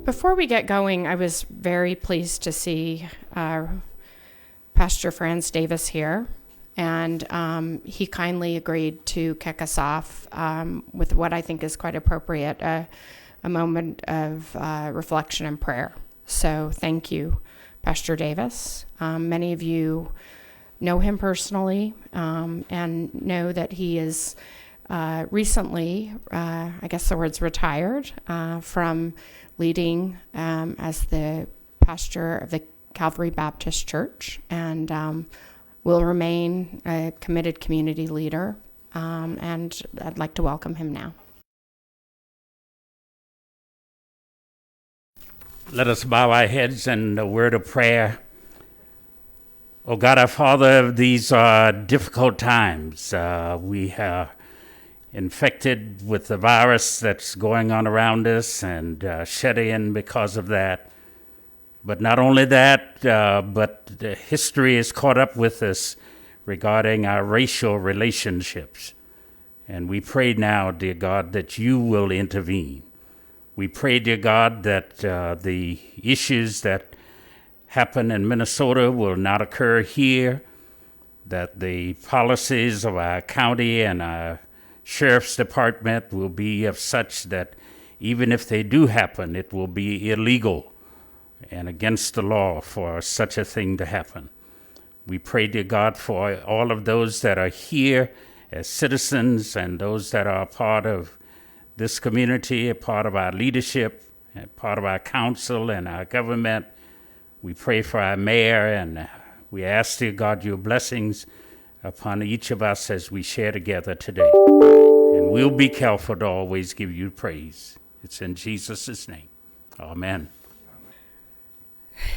Before we get going, I was very pleased to see Pastor Franz Davis here, and he kindly agreed to kick us off with what I think is quite appropriate, a moment of reflection and prayer. So thank you, Pastor Davis. Many of you know him personally and know that he is recently, I guess the word's retired, from leading as the pastor of the Calvary Baptist Church, and will remain a committed community leader, and I'd like to welcome him now. Let us bow our heads in a word of prayer. Oh God, our Father, these are difficult times. We are infected with the virus that's going on around us and shut in because of that. But not only that, but the history is caught up with us regarding our racial relationships. And we pray now, dear God, that you will intervene. We pray, dear God, that the issues that happen in Minnesota will not occur here, that the policies of our county and our sheriff's department will be of such that even if they do happen, it will be illegal and against the law for such a thing to happen. We pray, dear God, for all of those that are here as citizens and those that are a part of this community, a part of our leadership, a part of our council and our government. We pray for our mayor, and we ask, dear God, your blessings upon each of us as we share together today. And we'll be careful to always give you praise. It's in Jesus' name. Amen.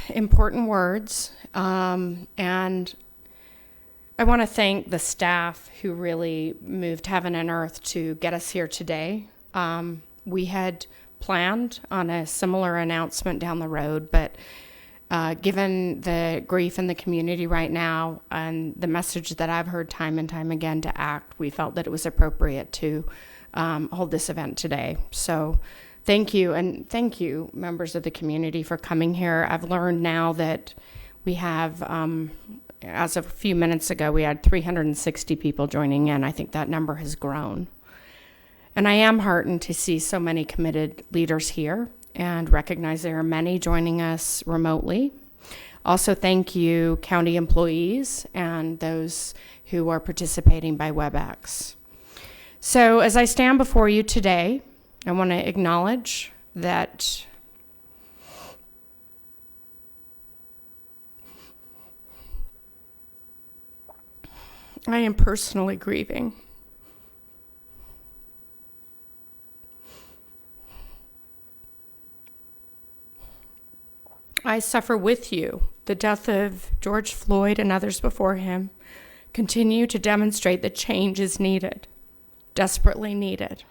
Important words, and I want to thank the staff who really moved heaven and earth to get us here today. We had planned on a similar announcement down the road, but given the grief in the community right now and the message that I've heard time and time again to act, we felt that it was appropriate to hold this event today. So thank you, and thank you, members of the community, for coming here. I've learned now that we have, as of a few minutes ago, we had 360 people joining in. I think that number has grown. And I am heartened to see so many committed leaders here and recognize there are many joining us remotely. Also, thank you, county employees and those who are participating by WebEx. So as I stand before you today, I want to acknowledge that I am personally grieving. I suffer with you the death of George Floyd and others before him. Continue to demonstrate that change is needed, desperately needed.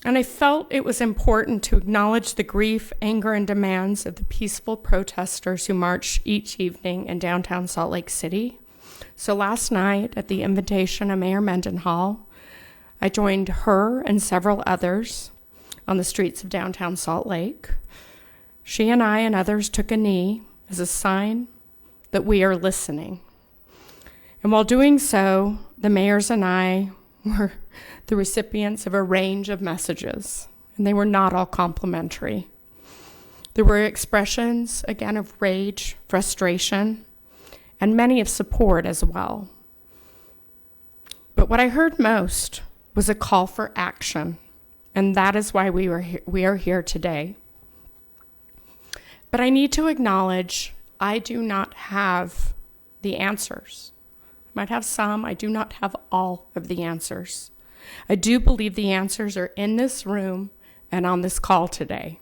And I felt it was important to acknowledge the grief, anger, and demands of the peaceful protesters who marched each evening in downtown Salt Lake City. So last night, at the invitation of Mayor Mendenhall, I joined her and several others on the streets of downtown Salt Lake. She and I and others took a knee as a sign that we are listening. And while doing so, the mayors and I were the recipients of a range of messages, and they were not all complimentary. There were expressions, again, of rage, frustration, and many of support as well. But what I heard most was a call for action, and that is why we are here today. But I need to acknowledge I do not have the answers. I might have some, I do not have all of the answers. I do believe the answers are in this room and on this call today.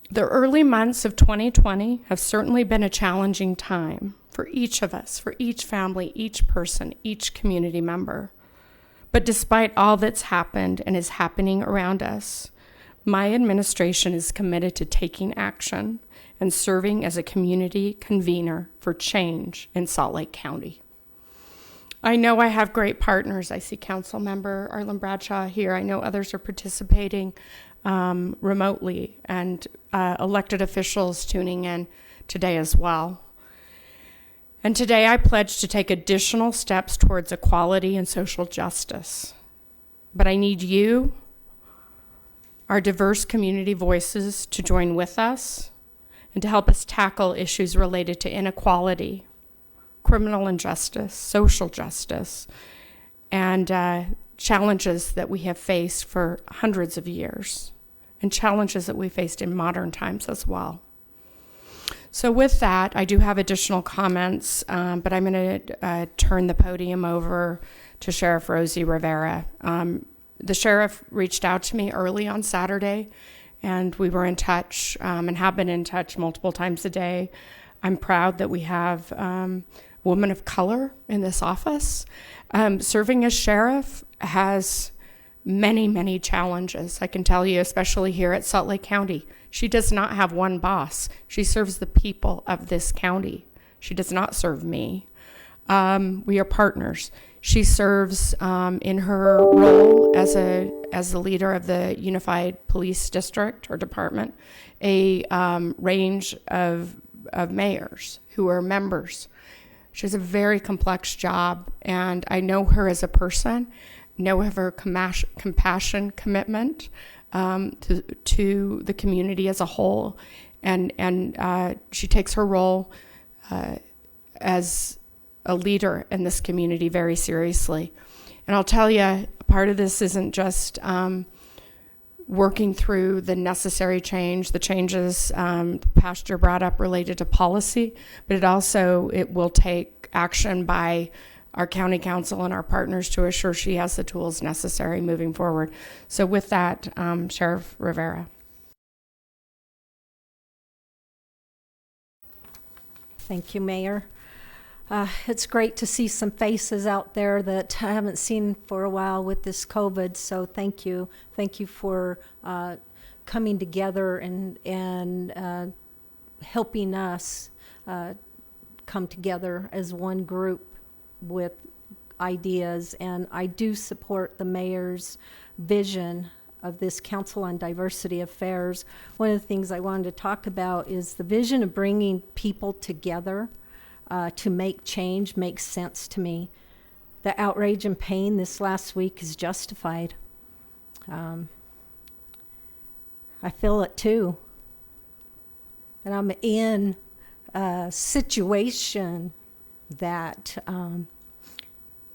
The early months of 2020 have certainly been a challenging time for each of us, for each family, each person, each community member. But despite all that's happened and is happening around us, my administration is committed to taking action and serving as a community convener for change in Salt Lake County. I know I have great partners. I see Council Member Arlen Bradshaw here. I know others are participating. remotely, and elected officials tuning in today as well. And today I pledge to take additional steps towards equality and social justice. But I need you, our diverse community voices, to join with us and to help us tackle issues related to inequality, criminal injustice, social justice, and challenges that we have faced for hundreds of years, and challenges that we faced in modern times as well. So with that, I do have additional comments, but I'm going to turn the podium over to Sheriff Rosie Rivera. The sheriff reached out to me early on Saturday, and we were in touch and have been in touch multiple times a day. I'm proud that we have women of color in this office. Serving as sheriff has many, many challenges. I can tell you, especially here at Salt Lake County. She does not have one boss. She serves the people of this county. She does not serve me. We are partners. She serves in her role as the leader of the Unified Police District or Department, a range of mayors who are members. She has a very complex job, and I know her as a person, know of her compassion, commitment to the community as a whole, and she takes her role as a leader in this community very seriously. And I'll tell you, part of this isn't just working through the necessary change, the changes Pastor brought up related to policy, but it will take action by our county council and our partners to assure she has the tools necessary moving forward. So with that, Sheriff Rivera. Thank you, Mayor. It's great to see some faces out there that I haven't seen for a while with this COVID, so thank you. Thank you for coming together and helping us come together as one group with ideas. And I do support the mayor's vision of this Council on Diversity Affairs. One of the things I wanted to talk about is the vision of bringing people together to make change makes sense to me. The outrage and pain this last week is justified. I feel it too. And I'm in a situation that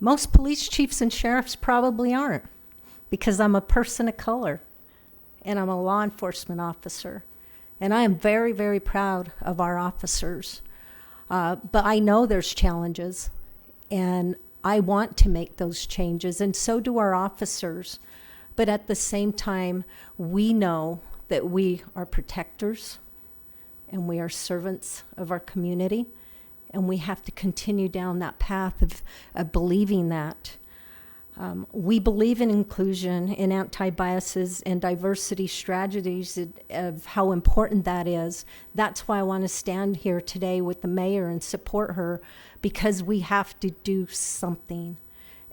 most police chiefs and sheriffs probably aren't, because I'm a person of color and I'm a law enforcement officer. And I am very, very proud of our officers. But I know there's challenges, and I want to make those changes, and so do our officers. But at the same time, we know that we are protectors and we are servants of our community, and we have to continue down that path of believing that. We believe in inclusion, in anti-biases, and diversity strategies of how important that is. That's why I want to stand here today with the mayor and support her, because we have to do something,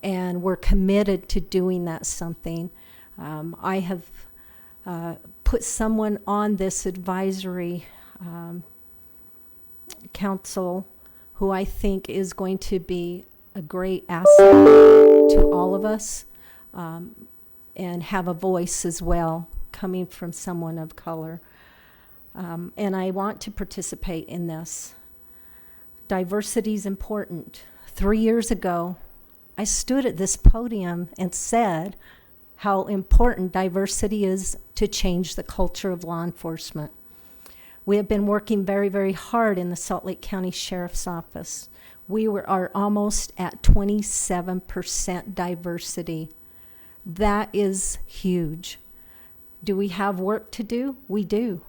and we're committed to doing that something. I have put someone on this advisory council who I think is going to be a great asset to all of us, and have a voice as well coming from someone of color. And I want to participate in this. Diversity is important. 3 years ago, I stood at this podium and said how important diversity is to change the culture of law enforcement. We have been working very, very hard in the Salt Lake County Sheriff's Office. We are almost at 27% diversity. That is huge. Do we have work to do? We do.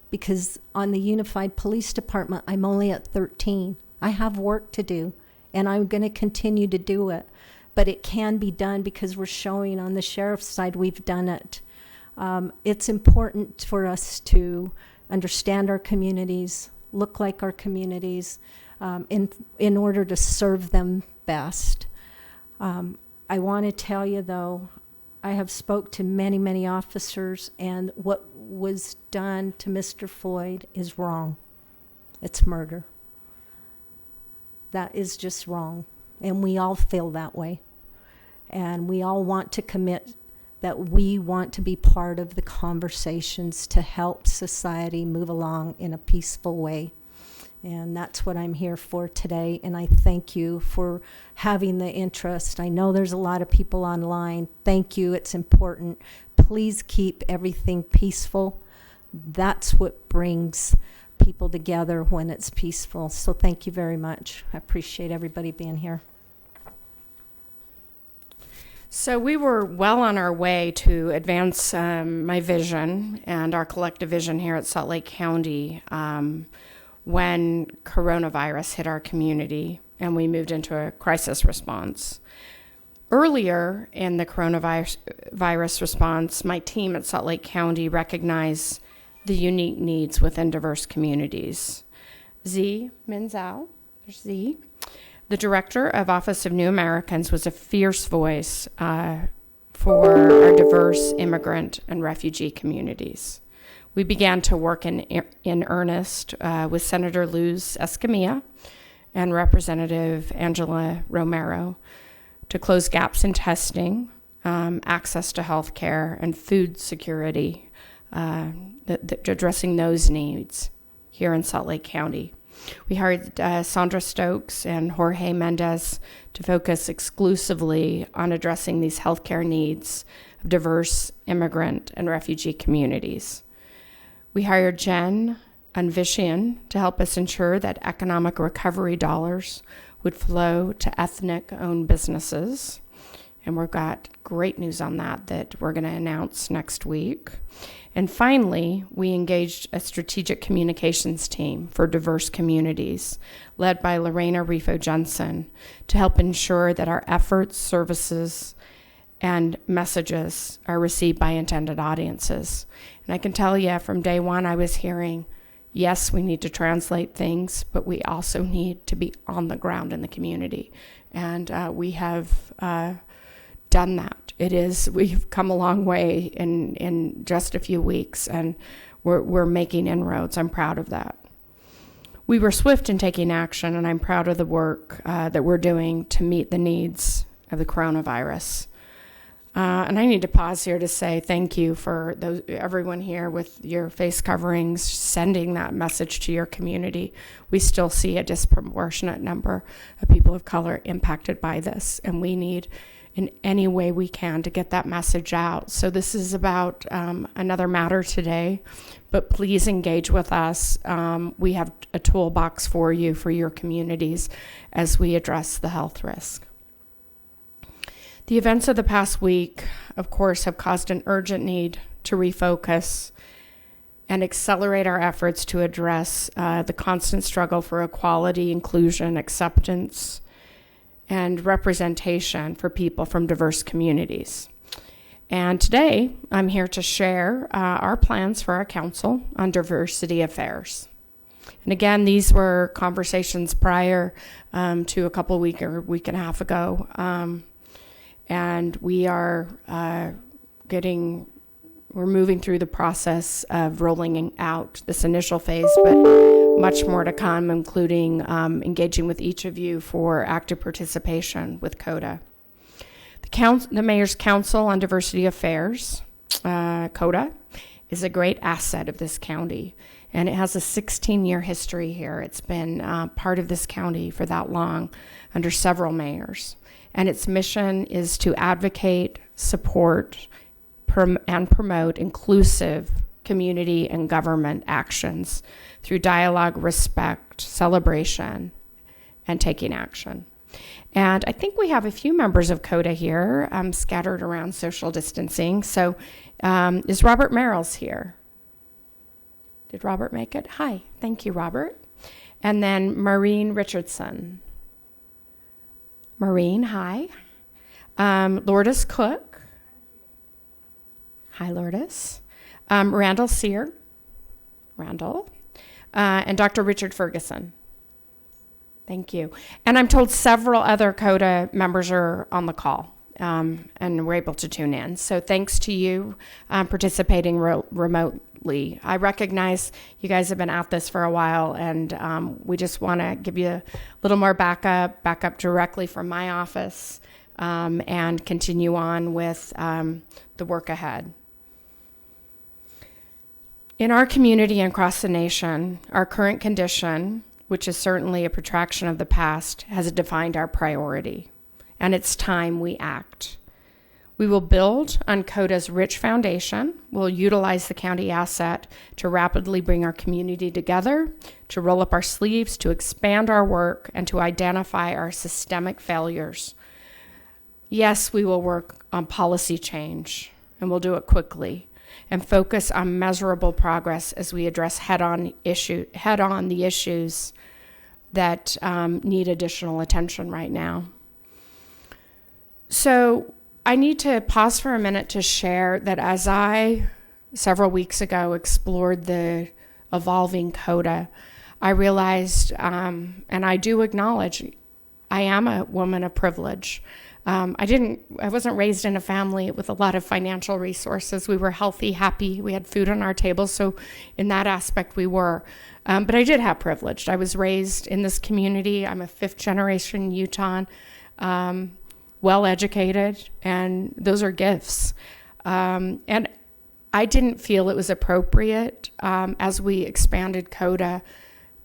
Because on the Unified Police Department, I'm only at 13. I have work to do, and I'm going to continue to do it. But it can be done because we're showing on the sheriff's side we've done it. It's important for us to understand our communities, look like our communities, in order to serve them best. I want to tell you, though, I have spoke to many, many officers, and what was done to Mr. Floyd is wrong. It's murder. That is just wrong. And we all feel that way. And we all want to commit that we want to be part of the conversations to help society move along in a peaceful way. And that's what I'm here for today. And I thank you for having the interest. I know there's a lot of people online. Thank you. It's important. Please keep everything peaceful. That's what brings people together when it's peaceful. So thank you very much. I appreciate everybody being here. So we were well on our way to advance my vision and our collective vision here at Salt Lake County when coronavirus hit our community and we moved into a crisis response. Earlier in the coronavirus response, my team at Salt Lake County recognized the unique needs within diverse communities. Z Minzao, there's Z, the director of Office of New Americans, was a fierce voice for our diverse immigrant and refugee communities. We began to work in earnest with Senator Luz Escamilla and Representative Angela Romero to close gaps in testing, access to health care, and food security, addressing those needs here in Salt Lake County. We hired Sandra Stokes and Jorge Mendez to focus exclusively on addressing these healthcare needs of diverse immigrant and refugee communities. We hired Jen Unvishian to help us ensure that economic recovery dollars would flow to ethnic-owned businesses. And we've got great news on that we're going to announce next week. And finally, we engaged a strategic communications team for diverse communities, led by Lorena Rifo-Jensen, to help ensure that our efforts, services, and messages are received by intended audiences. And I can tell you from day one, I was hearing, yes, we need to translate things, but we also need to be on the ground in the community. And we have done that. We've come a long way in just a few weeks, and we're making inroads. I'm proud of that. We were swift in taking action, and I'm proud of the work that we're doing to meet the needs of the coronavirus. And I need to pause here to say thank you for everyone here with your face coverings, sending that message to your community. We still see a disproportionate number of people of color impacted by this, and we need in any way we can to get that message out. So this is about another matter today, but please engage with us. We have a toolbox for you, for your communities, as we address the health risk. The events of the past week, of course, have caused an urgent need to refocus and accelerate our efforts to address the constant struggle for equality, inclusion, acceptance, and representation for people from diverse communities. And today, I'm here to share our plans for our council on diversity affairs. And again, these were conversations prior to a couple week and a half ago. And we are we're moving through the process of rolling out this initial phase, but much more to come, including engaging with each of you for active participation with CODA. The Mayor's Council on Diversity Affairs, CODA, is a great asset of this county, and it has a 16-year history here. It's been part of this county for that long under several mayors. And its mission is to advocate, support, and promote inclusive community and government actions through dialogue, respect, celebration, and taking action. And I think we have a few members of CODA here scattered around social distancing. So is Robert Merrills here? Did Robert make it? Hi, thank you, Robert. And then Maureen Richardson. Maureen, hi. Lourdes Cook. Hi, Lourdes. Randall Sear. Randall. And Dr. Richard Ferguson. Thank you. And I'm told several other CODA members are on the call and were able to tune in. So thanks to you participating remotely. I recognize you guys have been at this for a while, and we just want to give you a little more backup directly from my office, and continue on with the work ahead. In our community and across the nation, our current condition, which is certainly a protraction of the past, has defined our priority, and it's time we act. We will build on CODA's rich foundation. We'll utilize the county asset to rapidly bring our community together, to roll up our sleeves, to expand our work, and to identify our systemic failures. Yes, we will work on policy change, and we'll do it quickly, and focus on measurable progress as we address head-on the issues that need additional attention right now. So I need to pause for a minute to share that as I, several weeks ago, explored the evolving CODA, I realized, and I do acknowledge, I am a woman of privilege. I wasn't raised in a family with a lot of financial resources. We were healthy, happy. We had food on our table. So in that aspect, we were. But I did have privilege. I was raised in this community. I'm a fifth generation Utahn, well educated, and those are gifts. And I didn't feel it was appropriate as we expanded CODA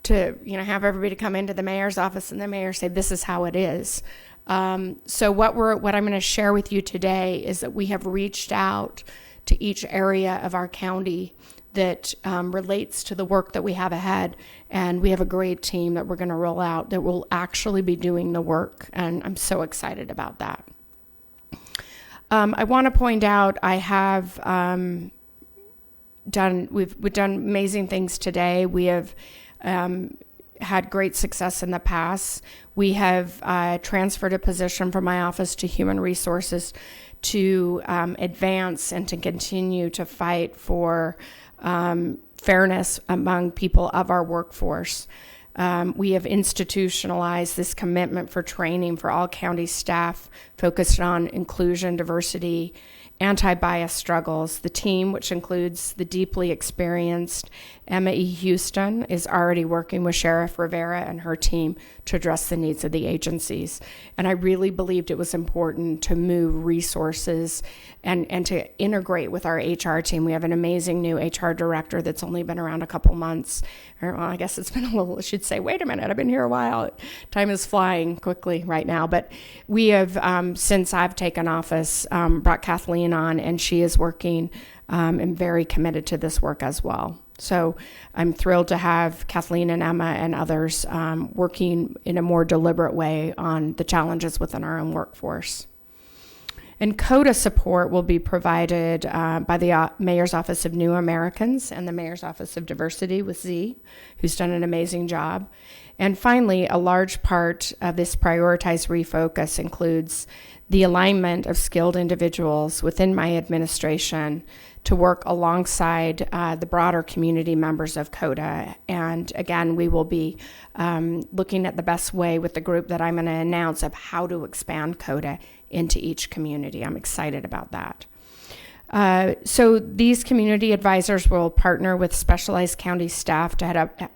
to have everybody come into the mayor's office and the mayor say, this is how it is. So what I'm going to share with you today is that we have reached out to each area of our county that relates to the work that we have ahead, and we have a great team that we're going to roll out that will actually be doing the work, and I'm so excited about that. I want to point out I have we've done amazing things today. We have had great success in the past. We have transferred a position from my office to Human Resources to advance and to continue to fight for fairness among people of our workforce. We have institutionalized this commitment for training for all county staff focused on inclusion, diversity, anti-bias struggles. The team, which includes the deeply experienced Emma E. Houston, is already working with Sheriff Rivera and her team to address the needs of the agencies. And I really believed it was important to move resources and to integrate with our HR team. We have an amazing new HR director that's only been around a couple months. Well, I guess it's been a little, I should say, wait a minute, I've been here a while. Time is flying quickly right now. But we have, since I've taken office, brought Kathleen on, and she is working and very committed to this work as well. So I'm thrilled to have Kathleen and Emma and others working in a more deliberate way on the challenges within our own workforce. And CODA support will be provided by the Mayor's Office of New Americans and the Mayor's Office of Diversity with Z, who's done an amazing job. And finally, a large part of this prioritized refocus includes the alignment of skilled individuals within my administration to work alongside the broader community members of CODA. And again, we will be looking at the best way with the group that I'm going to announce of how to expand CODA into each community. I'm excited about that. So these community advisors will partner with specialized county staff to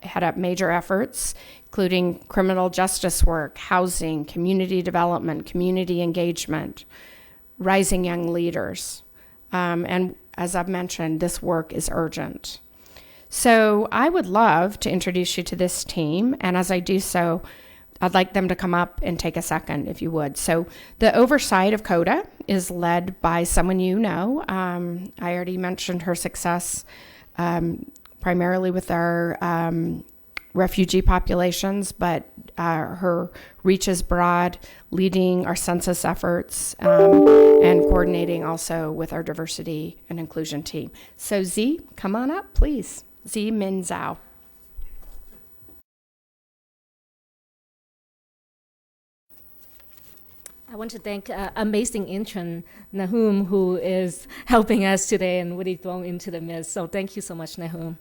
head up major efforts, including criminal justice work, housing, community development, community engagement, rising young leaders. And as I've mentioned, this work is urgent. So I would love to introduce you to this team, and as I do so, I'd like them to come up and take a second, if you would. So the oversight of CODA is led by someone you know. I already mentioned her success primarily with our refugee populations, but her reach is broad, leading our census efforts and coordinating also with our diversity and inclusion team. So Z, come on up, please. Z Min Zhao. I want to thank amazing intern Nahum, who is helping us today and really thrown into the midst. So thank you so much, Nahum.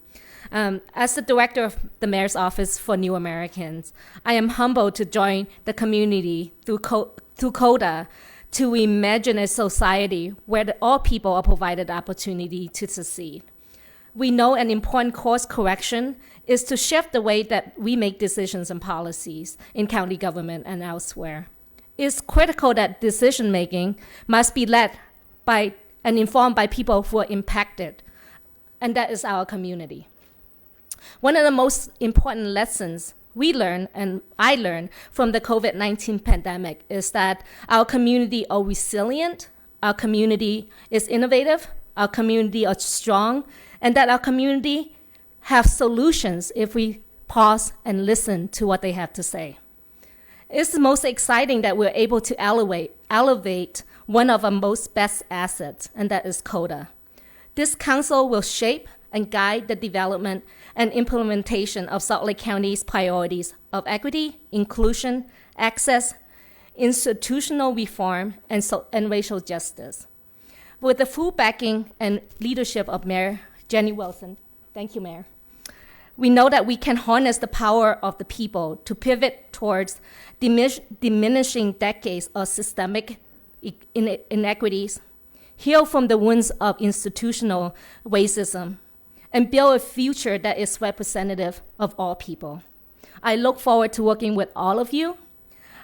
As the director of the Mayor's Office for New Americans, I am humbled to join the community through CODA to imagine a society where all people are provided the opportunity to succeed. We know an important course correction is to shift the way that we make decisions and policies in county government and elsewhere. It's critical that decision-making must be led by and informed by people who are impacted, and that is our community. One of the most important lessons we learned, and I learned from the COVID-19 pandemic, is that our community are resilient, our community is innovative, our community are strong, and that our community have solutions if we pause and listen to what they have to say. It's most exciting that we're able to elevate one of our most best assets, and that is CODA. This council will shape and guide the development and implementation of Salt Lake County's priorities of equity, inclusion, access, institutional reform, and racial justice. With the full backing and leadership of Mayor Jenny Wilson, thank you, Mayor, we know that we can harness the power of the people to pivot towards diminishing decades of systemic inequities, heal from the wounds of institutional racism, and build a future that is representative of all people. I look forward to working with all of you.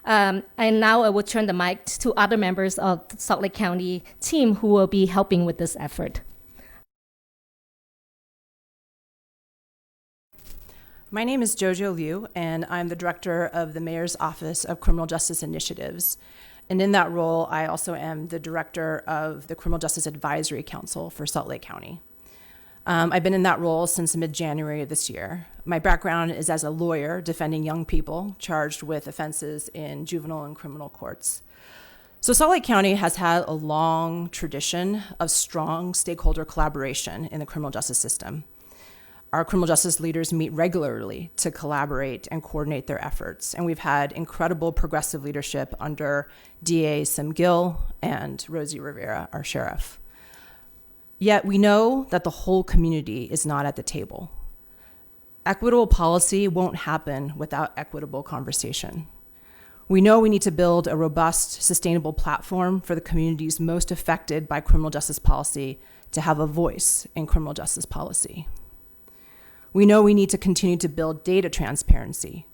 And now I will turn the mic to other members of the Salt Lake County team who will be helping with this effort. My name is Jojo Liu, and I'm the director of the Mayor's Office of Criminal Justice Initiatives. And in that role, I also am the director of the Criminal Justice Advisory Council for Salt Lake County. I've been in that role since mid-January of this year. My background is as a lawyer defending young people charged with offenses in juvenile and criminal courts. So Salt Lake County has had a long tradition of strong stakeholder collaboration in the criminal justice system. Our criminal justice leaders meet regularly to collaborate and coordinate their efforts, and we've had incredible progressive leadership under DA Sim Gill and Rosie Rivera, our sheriff. Yet we know that the whole community is not at the table. Equitable policy won't happen without equitable conversation. We know we need to build a robust, sustainable platform for the communities most affected by criminal justice policy to have a voice in criminal justice policy. We know we need to continue to build data transparency.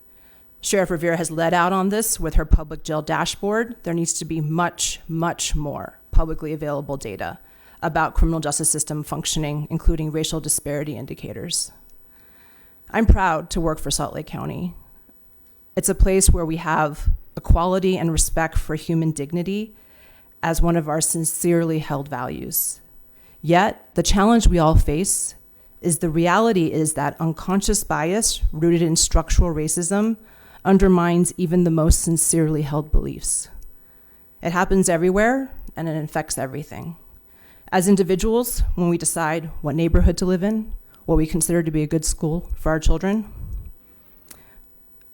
Sheriff Rivera has led out on this with her public jail dashboard. There needs to be much, much more publicly available data about criminal justice system functioning, including racial disparity indicators. I'm proud to work for Salt Lake County. It's a place where we have equality and respect for human dignity as one of our sincerely held values. Yet, the challenge we all face is the reality is that unconscious bias rooted in structural racism undermines even the most sincerely held beliefs. It happens everywhere, and it infects everything. As individuals, when we decide what neighborhood to live in, what we consider to be a good school for our children,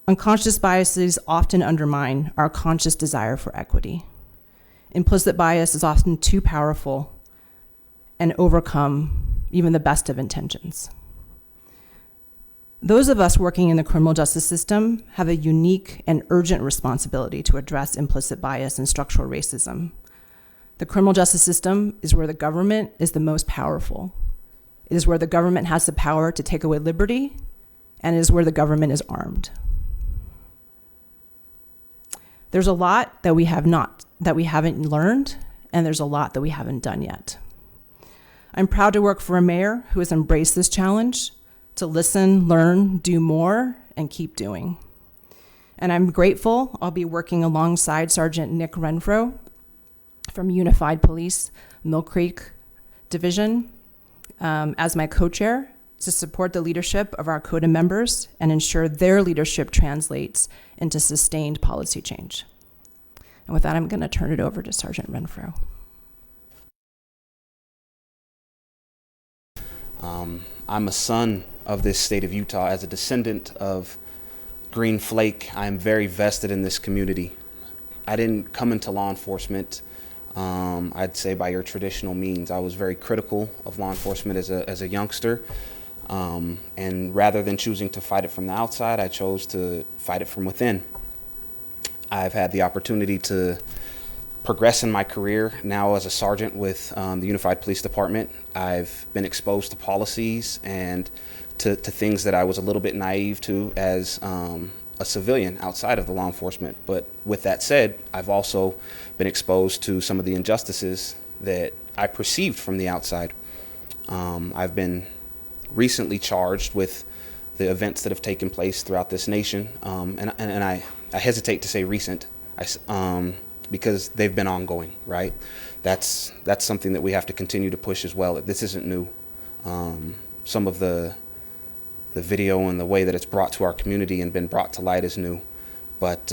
unconscious biases often undermine our conscious desire for equity. Implicit bias is often too powerful and overcome even the best of intentions. Those of us working in the criminal justice system have a unique and urgent responsibility to address implicit bias and structural racism. The criminal justice system is where the government is the most powerful. It is where the government has the power to take away liberty, and it is where the government is armed. There's a lot that we haven't learned, and there's a lot that we haven't done yet. I'm proud to work for a mayor who has embraced this challenge to listen, learn, do more, and keep doing. And I'm grateful I'll be working alongside Sergeant Nick Renfro from Unified Police Mill Creek Division as my co-chair to support the leadership of our CODA members and ensure their leadership translates into sustained policy change. And with that, I'm going to turn it over to Sergeant Renfro. I'm a son of this state of Utah. As a descendant of Green Flake, I am very vested in this community. I didn't come into law enforcement, I'd say, by your traditional means. I was very critical of law enforcement as a youngster. And rather than choosing to fight it from the outside, I chose to fight it from within. I've had the opportunity to progress in my career now as a sergeant with the Unified Police Department. I've been exposed to policies and to things that I was a little bit naive to as a civilian outside of the law enforcement. But with that said, I've also been exposed to some of the injustices that I perceived from the outside. I've been recently charged with the events that have taken place throughout this nation, and I hesitate to say recent, because they've been ongoing, right? That's something that we have to continue to push as well. This isn't new. Some of the video and the way that it's brought to our community and been brought to light is new, but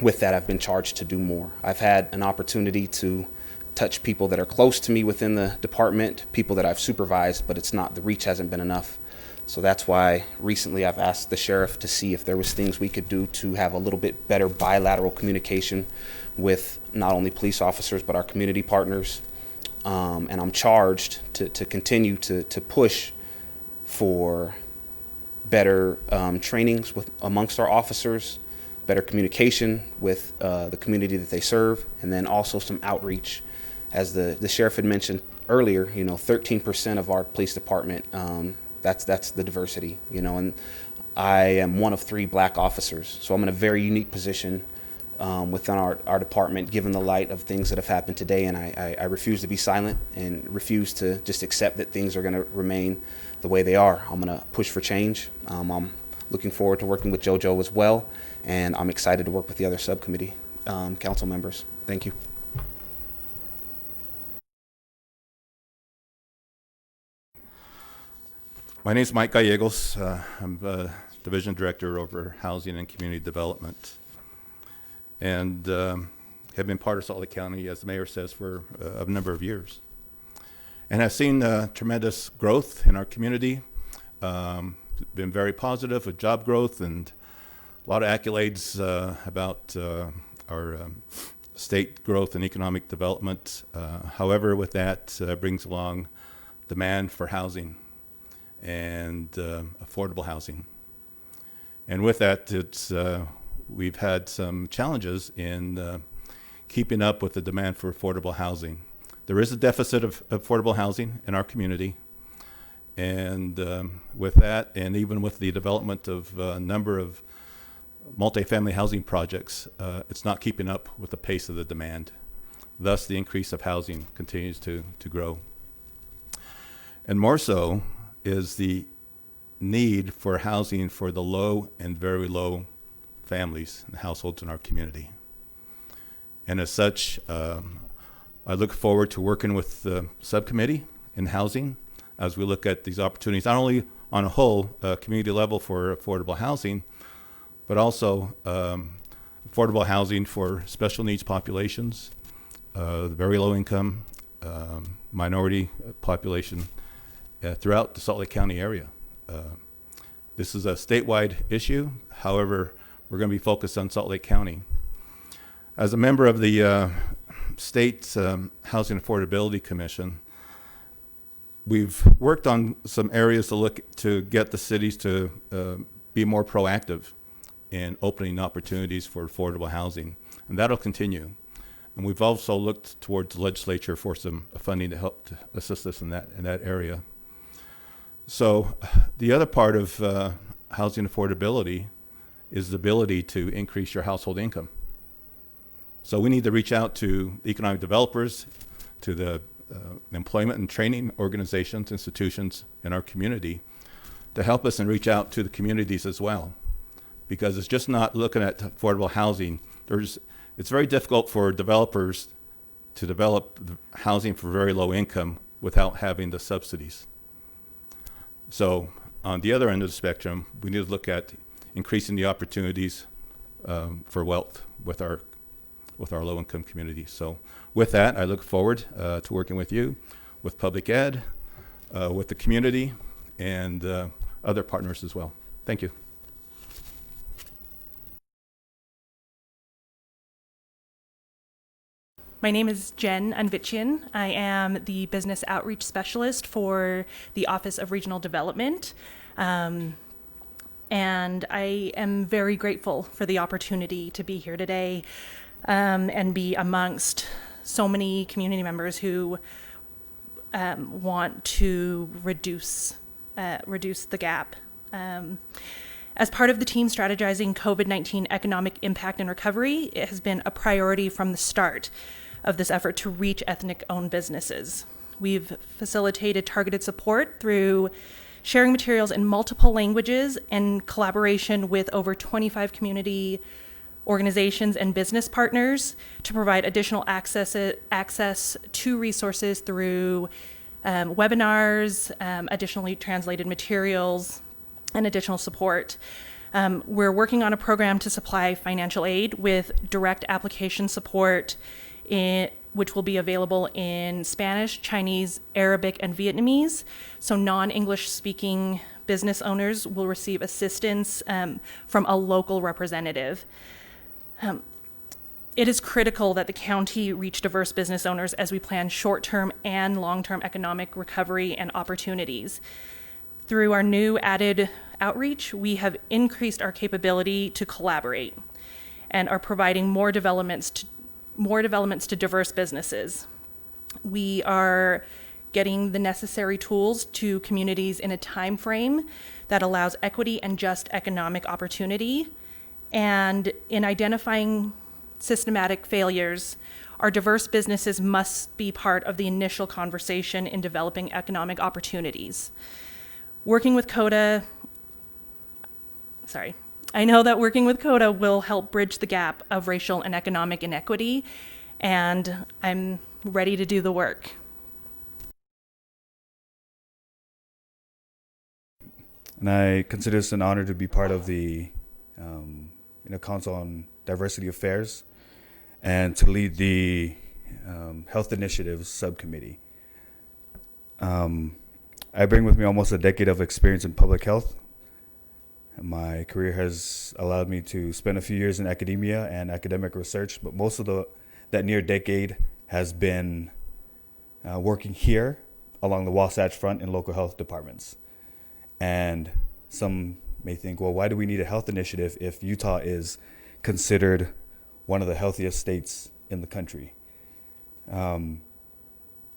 with that, I've been charged to do more. I've had an opportunity to touch people that are close to me within the department, people that I've supervised, but the reach hasn't been enough. So that's why recently I've asked the sheriff to see if there was things we could do to have a little bit better bilateral communication with not only police officers, but our community partners. And I'm charged to continue to push for better trainings amongst our officers, better communication with the community that they serve, and then also some outreach. As the sheriff had mentioned earlier, 13% of our police department, that's the diversity, and I am one of 3 black officers. So I'm in a very unique position within our department, given the light of things that have happened today. And I refuse to be silent and refuse to just accept that things are going to remain the way they are. I'm going to push for change. I'm looking forward to working with Jojo as well. And I'm excited to work with the other subcommittee council members. Thank you. My name is Mike Gallegos. I'm Division Director over Housing and Community Development, and have been part of Salt Lake County, as the mayor says, for a number of years, and have seen tremendous growth in our community. Been very positive with job growth and a lot of accolades about our state growth and economic development. However, with that brings along demand for housing and affordable housing. And with that, we've had some challenges in keeping up with the demand for affordable housing. There is a deficit of affordable housing in our community. And with that, and even with the development of a number of multifamily housing projects, it's not keeping up with the pace of the demand. Thus, the increase of housing continues to grow. And more so is the need for housing for the low and very low families and households in our community. And as such, I look forward to working with the subcommittee in housing as we look at these opportunities, not only on a whole community level for affordable housing, but also affordable housing for special needs populations, very low income, minority population throughout the Salt Lake County area. This is a statewide issue. However, we're going to be focused on Salt Lake County. As a member of the State Housing Affordability Commission, we've worked on some areas to get the cities to be more proactive in opening opportunities for affordable housing, and that'll continue. And we've also looked towards the legislature for some funding to help to assist us in that area. So the other part of housing affordability is the ability to increase your household income. So we need to reach out to economic developers, to the employment and training organizations, institutions in our community to help us and reach out to the communities as well. Because it's just not looking at affordable housing. It's very difficult for developers to develop housing for very low income without having the subsidies. So on the other end of the spectrum, we need to look at increasing the opportunities for wealth with our low-income community. So with that, I look forward to working with you, with public ed, with the community, and other partners as well. Thank you. My name is Jen Unvitchian. I am the Business Outreach Specialist for the Office of Regional Development. And I am very grateful for the opportunity to be here today. and be amongst so many community members who want to reduce the gap. As part of the team strategizing COVID-19 economic impact and recovery, it has been a priority from the start of this effort to reach ethnic-owned businesses. We've facilitated targeted support through sharing materials in multiple languages and collaboration with over 25 community organizations and business partners to provide additional access to resources through webinars, additionally translated materials, and additional support. We're working on a program to supply financial aid with direct application support, which will be available in Spanish, Chinese, Arabic, and Vietnamese. So non-English speaking business owners will receive assistance from a local representative. It is critical that the county reach diverse business owners as we plan short-term and long-term economic recovery and opportunities. Through our new added outreach, we have increased our capability to collaborate and are providing more developments to diverse businesses. We are getting the necessary tools to communities in a time frame that allows equity and just economic opportunity. And in identifying systematic failures, our diverse businesses must be part of the initial conversation in developing economic opportunities. I know that working with CODA will help bridge the gap of racial and economic inequity, and I'm ready to do the work. And I consider this an honor to be part of the Council on Diversity Affairs and to lead the Health Initiatives Subcommittee. I bring with me almost a decade of experience in public health. My career has allowed me to spend a few years in academia and academic research, but most of that near decade has been working here along the Wasatch Front in local health departments. And some may think, well, why do we need a health initiative if Utah is considered one of the healthiest states in the country?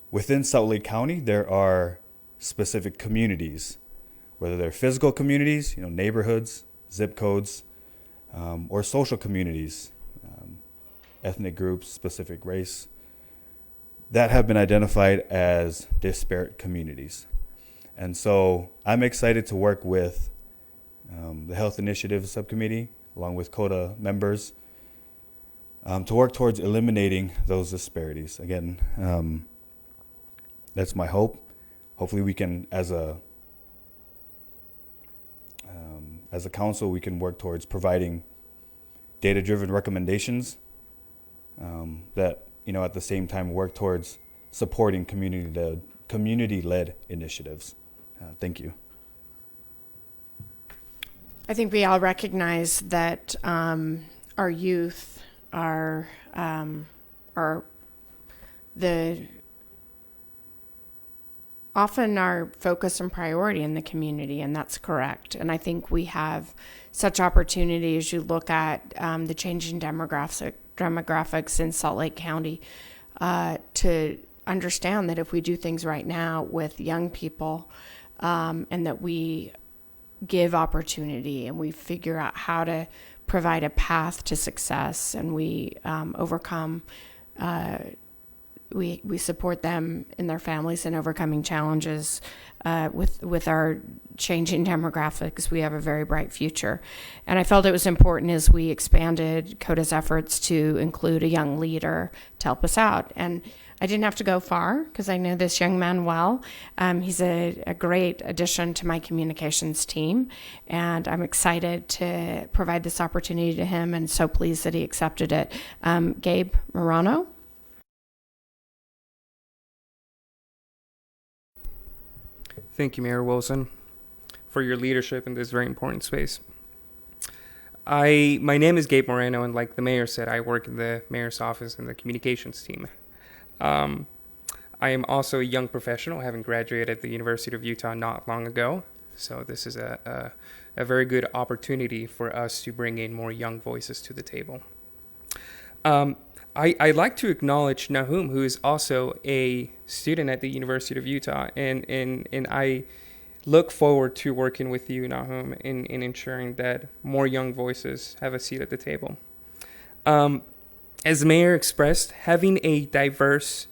Within Salt Lake County, there are specific communities, whether they're physical communities, neighborhoods, zip codes, or social communities, ethnic groups, specific race, that have been identified as disparate communities. And so I'm excited to work with the Health Initiatives Subcommittee, along with CODA members, to work towards eliminating those disparities. Again, that's my hope. Hopefully we can, as a council, we can work towards providing data-driven recommendations that, at the same time work towards supporting community-led initiatives. Thank you. I think we all recognize that our youth are often our focus and priority in the community, and that's correct. And I think we have such opportunity as you look at the changing demographics in Salt Lake County to understand that if we do things right now with young people and that we give opportunity and we figure out how to provide a path to success and we overcome we support them in their families and overcoming challenges with our changing demographics, we have a very bright future. And I felt it was important as we expanded CODA's efforts to include a young leader to help us out. And I didn't have to go far because I know this young man well. He's a great addition to my communications team, and I'm excited to provide this opportunity to him and so pleased that he accepted it. Gabe Moreno. Thank you, Mayor Wilson, for your leadership in this very important space. My name is Gabe Moreno, and like the mayor said, I work in the mayor's office in the communications team. I am also a young professional, having graduated at the University of Utah not long ago. So this is a very good opportunity for us to bring in more young voices to the table. I'd like to acknowledge Nahum, who is also a student at the University of Utah, and I look forward to working with you, Nahum, in ensuring that more young voices have a seat at the table. As the mayor expressed, having a diverse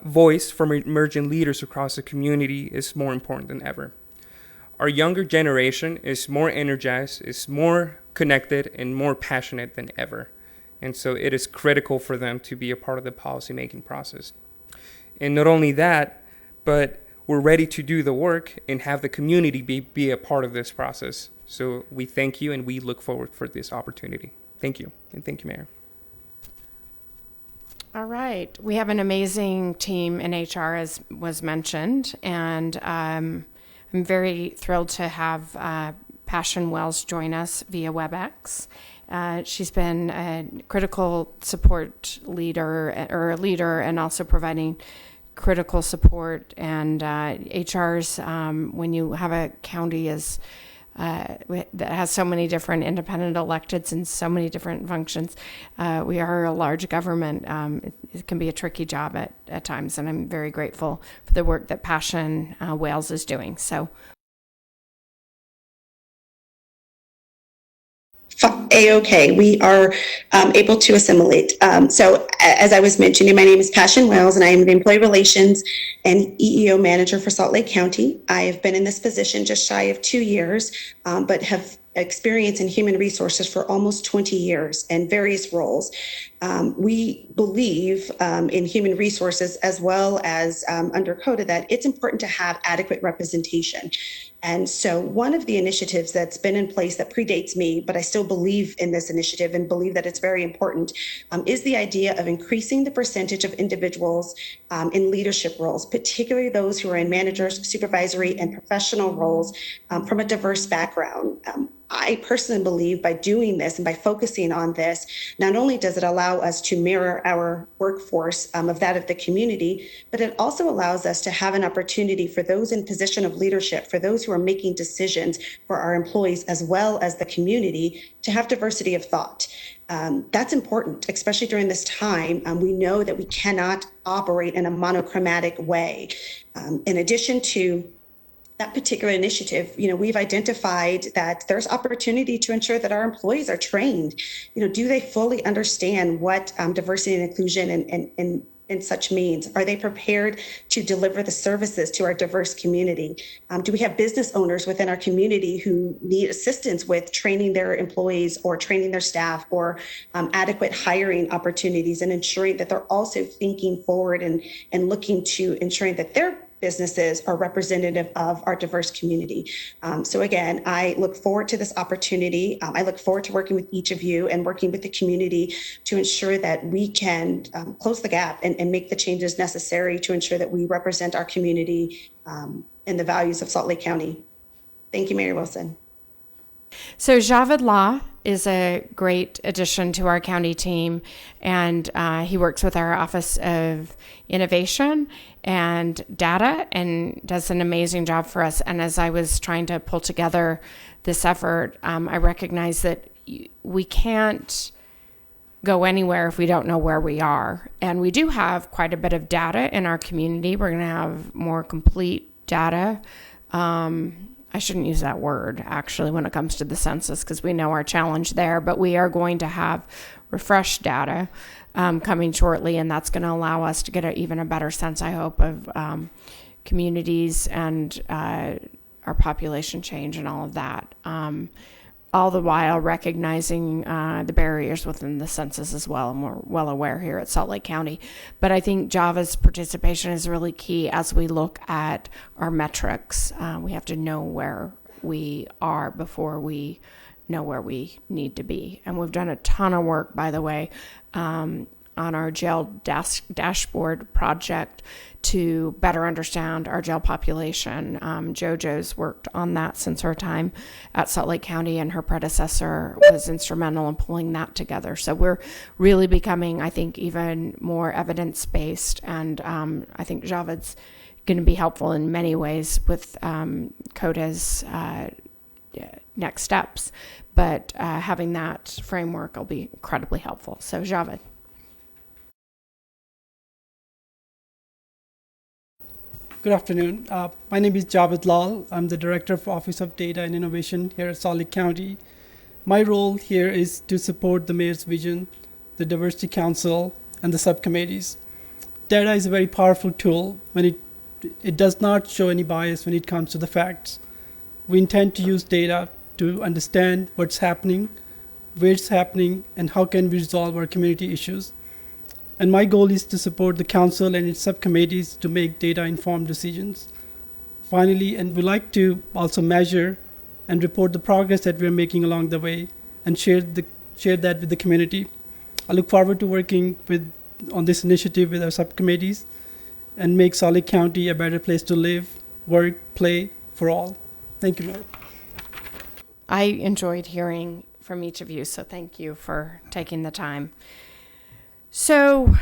voice from emerging leaders across the community is more important than ever. Our younger generation is more energized, is more connected, and more passionate than ever. And so it is critical for them to be a part of the policymaking process. And not only that, but we're ready to do the work and have the community be a part of this process. So we thank you and we look forward for this opportunity. Thank you. And thank you, Mayor. All right. We have an amazing team in HR, as was mentioned, and I'm very thrilled to have Passion Wells join us via WebEx. She's been a critical support leader, and also providing critical support. And HR's, when you have a county that has so many different independent electeds and so many different functions, we are a large government. It can be a tricky job at times, and I'm very grateful for the work that Passion Wales is doing. So. A-OK. We are able to assimilate. So as I was mentioning, my name is Passion Wells, and I am the Employee Relations and EEO Manager for Salt Lake County. I have been in this position just shy of 2 years, but have experience in human resources for almost 20 years in various roles. We believe in human resources as well as under CODA that it's important to have adequate representation. And so one of the initiatives that's been in place that predates me, but I still believe in this initiative and believe that it's very important, is the idea of increasing the percentage of individuals in leadership roles, particularly those who are in managers, supervisory, and professional roles from a diverse background. I personally believe by doing this and by focusing on this, not only does it allow us to mirror our workforce of that of the community, but it also allows us to have an opportunity for those in position of leadership, for those who are making decisions for our employees as well as the community, to have diversity of thought. That's important, especially during this time. We know that we cannot operate in a monochromatic way. In addition to that particular initiative, we've identified that there's opportunity to ensure that our employees are trained. Do they fully understand what diversity and inclusion and such means? Are they prepared to deliver the services to our diverse community? Do we have business owners within our community who need assistance with training their employees or training their staff, or adequate hiring opportunities, and ensuring that they're also thinking forward and looking to ensuring that their businesses are representative of our diverse community. So again, I look forward to this opportunity. I look forward to working with each of you and working with the community to ensure that we can close the gap and make the changes necessary to ensure that we represent our community and the values of Salt Lake County. Thank you, Mayor Wilson. So Javed Law is a great addition to our county team, and he works with our Office of Innovation and Data and does an amazing job for us. And as I was trying to pull together this effort, I recognize that we can't go anywhere if we don't know where we are. And we do have quite a bit of data in our community. We're going to have more complete data. I shouldn't use that word, actually, when it comes to the census, because we know our challenge there. But we are going to have refreshed data coming shortly, and that's going to allow us to get even a better sense, I hope, of communities and our population change and all of that. All the while recognizing the barriers within the census as well, and we're well aware here at Salt Lake County. But I think Java's participation is really key as we look at our metrics. We have to know where we are before we know where we need to be. And we've done a ton of work, by the way, on our jail dashboard project to better understand our jail population. Jojo's worked on that since her time at Salt Lake County, and her predecessor was instrumental in pulling that together. So we're really becoming, I think, even more evidence-based, and I think Javed's going to be helpful in many ways with CODA's next steps. But having that framework will be incredibly helpful. So, Javed. Good afternoon. My name is Javed Lal. I'm the Director of Office of Data and Innovation here at Salt Lake County. My role here is to support the Mayor's vision, the Diversity Council, and the subcommittees. Data is a very powerful tool when it does not show any bias when it comes to the facts. We intend to use data to understand what's happening, where it's happening, and how can we resolve our community issues. And my goal is to support the council and its subcommittees to make data-informed decisions. Finally, and we like to also measure and report the progress that we're making along the way and share that with the community. I look forward to working on this initiative with our subcommittees and make Salt Lake County a better place to live, work, play for all. Thank you, Mayor. I enjoyed hearing from each of you, so thank you for taking the time. So,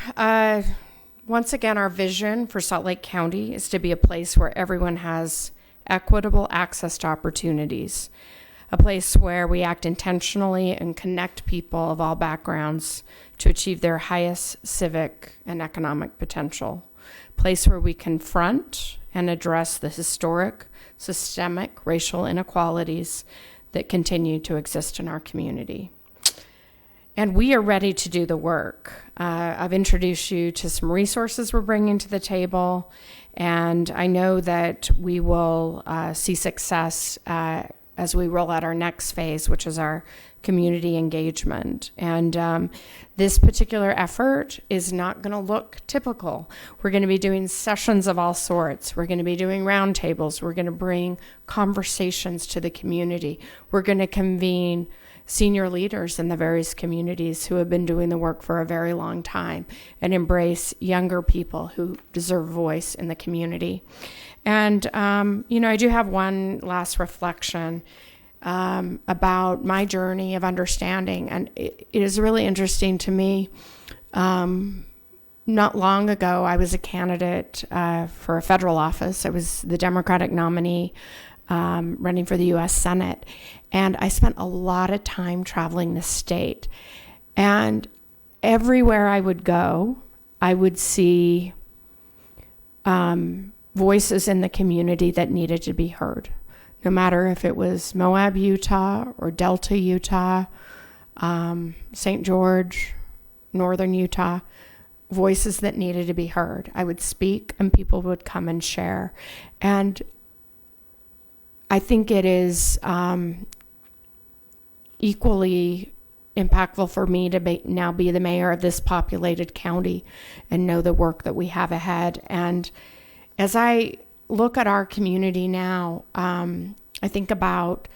once again, our vision for Salt Lake County is to be a place where everyone has equitable access to opportunities, a place where we act intentionally and connect people of all backgrounds to achieve their highest civic and economic potential, a place where we confront and address the historic, systemic racial inequalities that continue to exist in our community. And we are ready to do the work. I've introduced you to some resources we're bringing to the table, and I know that we will see success as we roll out our next phase, which is our community engagement. And this particular effort is not going to look typical. We're going to be doing sessions of all sorts. We're going to be doing roundtables. We're going to bring conversations to the community. We're going to convene senior leaders in the various communities who have been doing the work for a very long time and embrace younger people who deserve voice in the community. And, I do have one last reflection about my journey of understanding. And it is really interesting to me. Not long ago, I was a candidate for a federal office. I was the Democratic nominee running for the U.S. Senate. And I spent a lot of time traveling the state. And everywhere I would go, I would see voices in the community that needed to be heard. No matter if it was Moab, Utah, or Delta, Utah, St. George, Northern Utah, voices that needed to be heard. I would speak and people would come and share. And I think it is equally impactful for me to now be the mayor of this populated county and know the work that we have ahead. And as I look at our community now, I think about,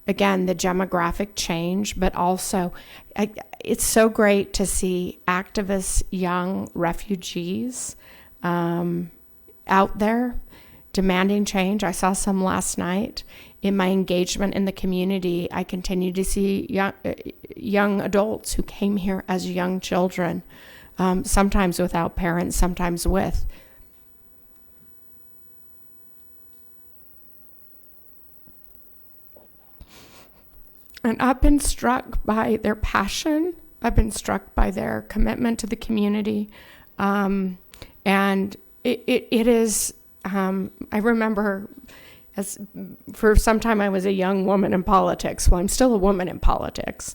again, the demographic change, but also it's so great to see activists, young refugees out there demanding change. I saw some last night. In my engagement in the community, I continue to see young adults who came here as young children, sometimes without parents, sometimes with. And I've been struck by their passion. I've been struck by their commitment to the community. And it is, I remember for some time I was a young woman in politics. Well, I'm still a woman in politics.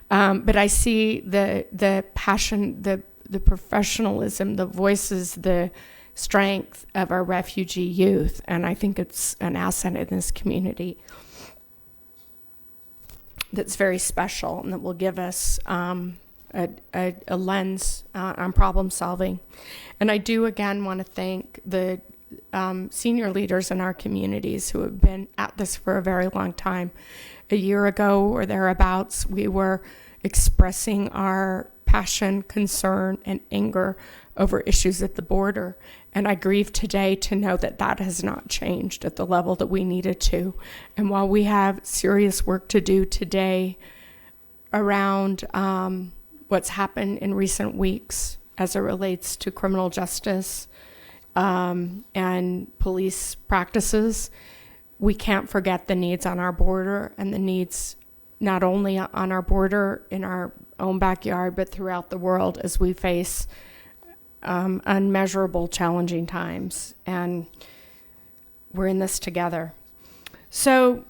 But I see the passion, the professionalism, the voices, the strength of our refugee youth. And I think it's an asset in this community that's very special and that will give us a lens on problem solving. And I do again want to thank the senior leaders in our communities who have been at this for a very long time. A year ago or thereabouts, we were expressing our passion, concern, and anger over issues at the border. And I grieve today to know that that has not changed at the level that we needed to. And while we have serious work to do today around what's happened in recent weeks as it relates to criminal justice and police practices, we can't forget the needs on our border and the needs not only on our border in our own backyard, but throughout the world as we face unmeasurable challenging times. And we're in this together. So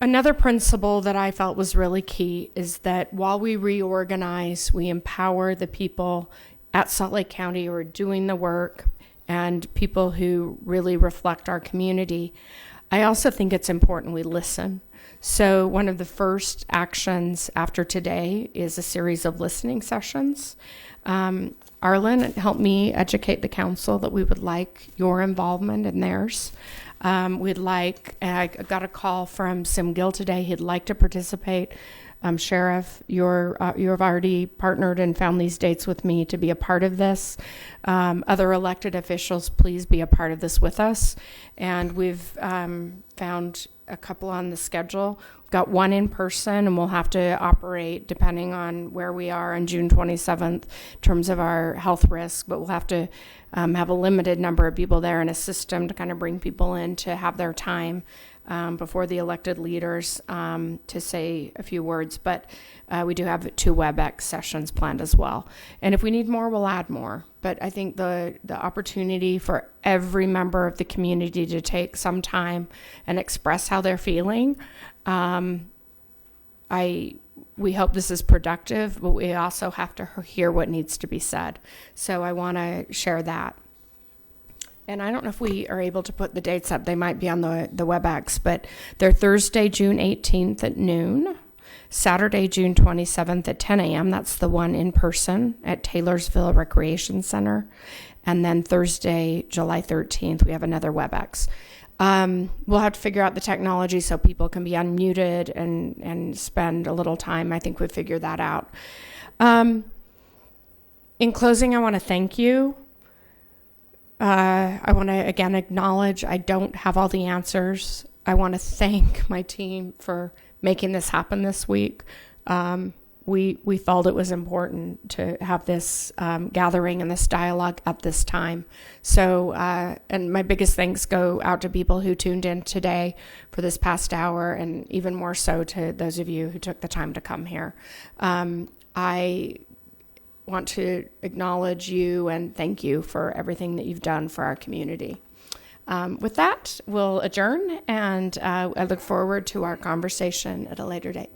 another principle that I felt was really key is that while we reorganize, we empower the people at Salt Lake County who are doing the work and people who really reflect our community. I also think it's important we listen. So one of the first actions after today is a series of listening sessions. Arlen helped me educate the council that we would like your involvement in theirs. I got a call from Sim Gill today. He'd like to participate. Sheriff, you have already partnered and found these dates with me to be a part of this. Other elected officials, please be a part of this with us. And we've found a couple on the schedule. We've got one in person, and we'll have to operate depending on where we are on June 27th in terms of our health risk, but we'll have to have a limited number of people there in a system to kind of bring people in to have their time before the elected leaders to say a few words. But we do have 2 WebEx sessions planned as well. And if we need more, we'll add more. But I think the opportunity for every member of the community to take some time and express how they're feeling, we hope this is productive, but we also have to hear what needs to be said. So I want to share that. And I don't know if we are able to put the dates up. They might be on the WebEx, but they're Thursday, June 18th at noon, Saturday, June 27th at 10 a.m. That's the one in person at Taylorsville Recreation Center. And then Thursday, July 13th, we have another WebEx. We'll have to figure out the technology so people can be unmuted and spend a little time. I think we've figured that out. In closing, I want to thank you. I want to again acknowledge I don't have all the answers. I want to thank my team for making this happen this week. We felt it was important to have this gathering and this dialogue at this time. So, and my biggest thanks go out to people who tuned in today for this past hour, and even more so to those of you who took the time to come here. I want to acknowledge you and thank you for everything that you've done for our community. With that, we'll adjourn, and I look forward to our conversation at a later date.